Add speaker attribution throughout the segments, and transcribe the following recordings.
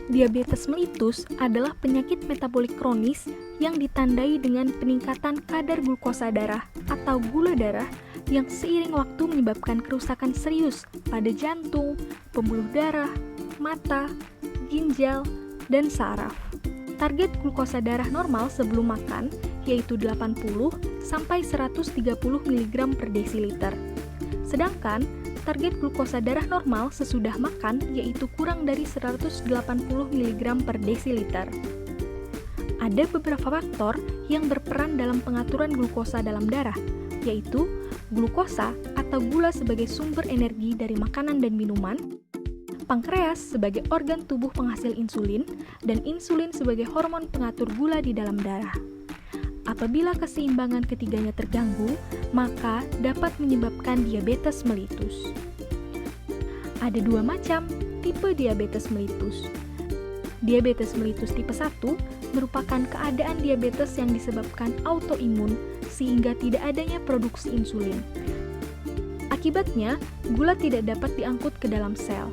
Speaker 1: Diabetes mellitus adalah penyakit metabolik kronis yang ditandai dengan peningkatan kadar glukosa darah atau gula darah yang seiring waktu menyebabkan kerusakan serius pada jantung, pembuluh darah, mata, ginjal, dan saraf. Target glukosa darah normal sebelum makan yaitu 80 sampai 130 mg per desiliter. Sedangkan target glukosa darah normal sesudah makan yaitu kurang dari 180 mg per desiliter. Ada beberapa faktor yang berperan dalam pengaturan glukosa dalam darah, yaitu glukosa atau gula sebagai sumber energi dari makanan dan minuman, pankreas sebagai organ tubuh penghasil insulin, dan insulin sebagai hormon pengatur gula di dalam darah. Apabila keseimbangan ketiganya terganggu, maka dapat menyebabkan diabetes mellitus. Ada dua macam tipe diabetes mellitus. Diabetes mellitus tipe 1 merupakan keadaan diabetes yang disebabkan autoimun sehingga tidak adanya produksi insulin. Akibatnya, gula tidak dapat diangkut ke dalam sel.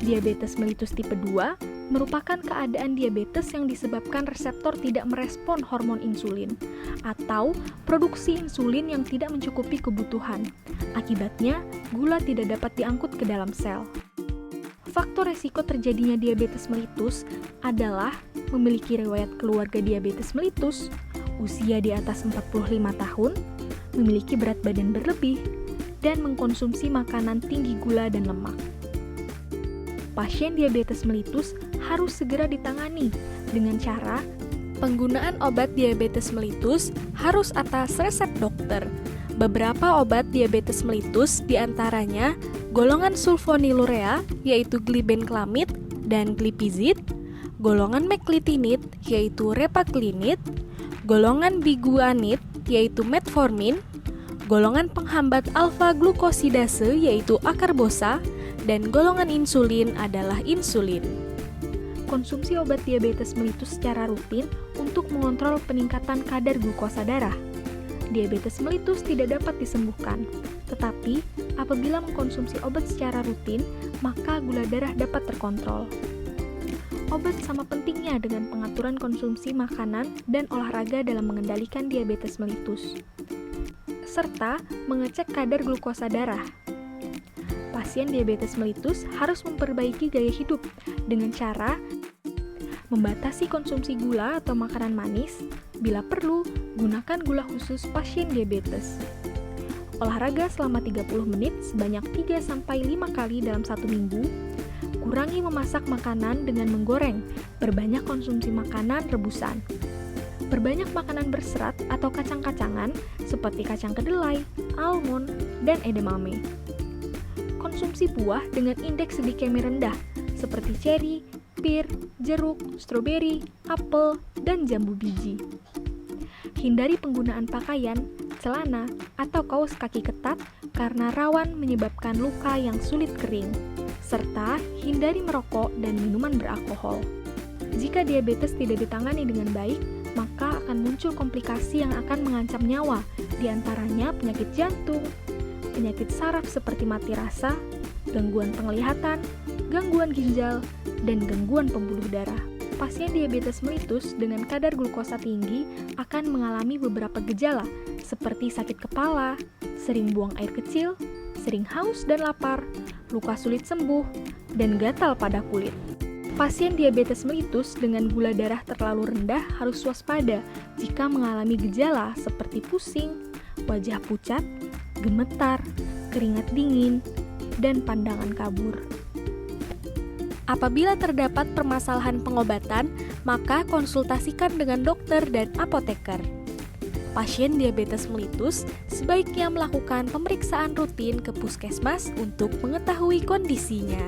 Speaker 1: Diabetes mellitus tipe 2 merupakan keadaan diabetes yang disebabkan reseptor tidak merespon hormon insulin atau produksi insulin yang tidak mencukupi kebutuhan. Akibatnya, gula tidak dapat diangkut ke dalam sel. Faktor resiko terjadinya diabetes mellitus adalah memiliki riwayat keluarga diabetes mellitus, usia di atas 45 tahun, memiliki berat badan berlebih, dan mengkonsumsi makanan tinggi gula dan lemak. Pasien diabetes mellitus harus segera ditangani dengan cara penggunaan obat diabetes mellitus harus atas resep dokter. Beberapa obat diabetes mellitus diantaranya golongan sulfonylurea yaitu glibenclamid dan glipizid, golongan meclitinid yaitu repaglinid, golongan biguanid yaitu metformin, golongan penghambat alfa-glukosidase yaitu akarbosa, dan golongan insulin adalah insulin. Konsumsi obat diabetes mellitus secara rutin untuk mengontrol peningkatan kadar glukosa darah. Diabetes mellitus tidak dapat disembuhkan, tetapi apabila mengkonsumsi obat secara rutin, maka gula darah dapat terkontrol. Obat sama pentingnya dengan pengaturan konsumsi makanan dan olahraga dalam mengendalikan diabetes mellitus, serta mengecek kadar glukosa darah. Pasien diabetes mellitus harus memperbaiki gaya hidup dengan cara membatasi konsumsi gula atau makanan manis. Bila perlu, gunakan gula khusus pasien diabetes. Olahraga selama 30 menit sebanyak 3-5 kali dalam 1 minggu. Kurangi memasak makanan dengan menggoreng. Perbanyak konsumsi makanan rebusan. Perbanyak makanan berserat atau kacang-kacangan seperti kacang kedelai, almond, dan edamame. Konsumsi buah dengan indeks glikemi rendah seperti ceri, pir, jeruk, stroberi, apel, dan jambu biji. Hindari penggunaan pakaian, celana, atau kaos kaki ketat karena rawan menyebabkan luka yang sulit kering, serta hindari merokok dan minuman beralkohol. Jika diabetes tidak ditangani dengan baik, maka akan muncul komplikasi yang akan mengancam nyawa, diantaranya penyakit jantung, penyakit saraf seperti mati rasa, gangguan penglihatan, gangguan ginjal, dan gangguan pembuluh darah. Pasien diabetes mellitus dengan kadar glukosa tinggi akan mengalami beberapa gejala seperti sakit kepala, sering buang air kecil, sering haus dan lapar, luka sulit sembuh, dan gatal pada kulit. Pasien diabetes mellitus dengan gula darah terlalu rendah harus waspada jika mengalami gejala seperti pusing, wajah pucat, gemetar, keringat dingin, dan pandangan kabur. Apabila terdapat permasalahan pengobatan, maka konsultasikan dengan dokter dan apoteker. Pasien diabetes mellitus sebaiknya melakukan pemeriksaan rutin ke puskesmas untuk mengetahui kondisinya.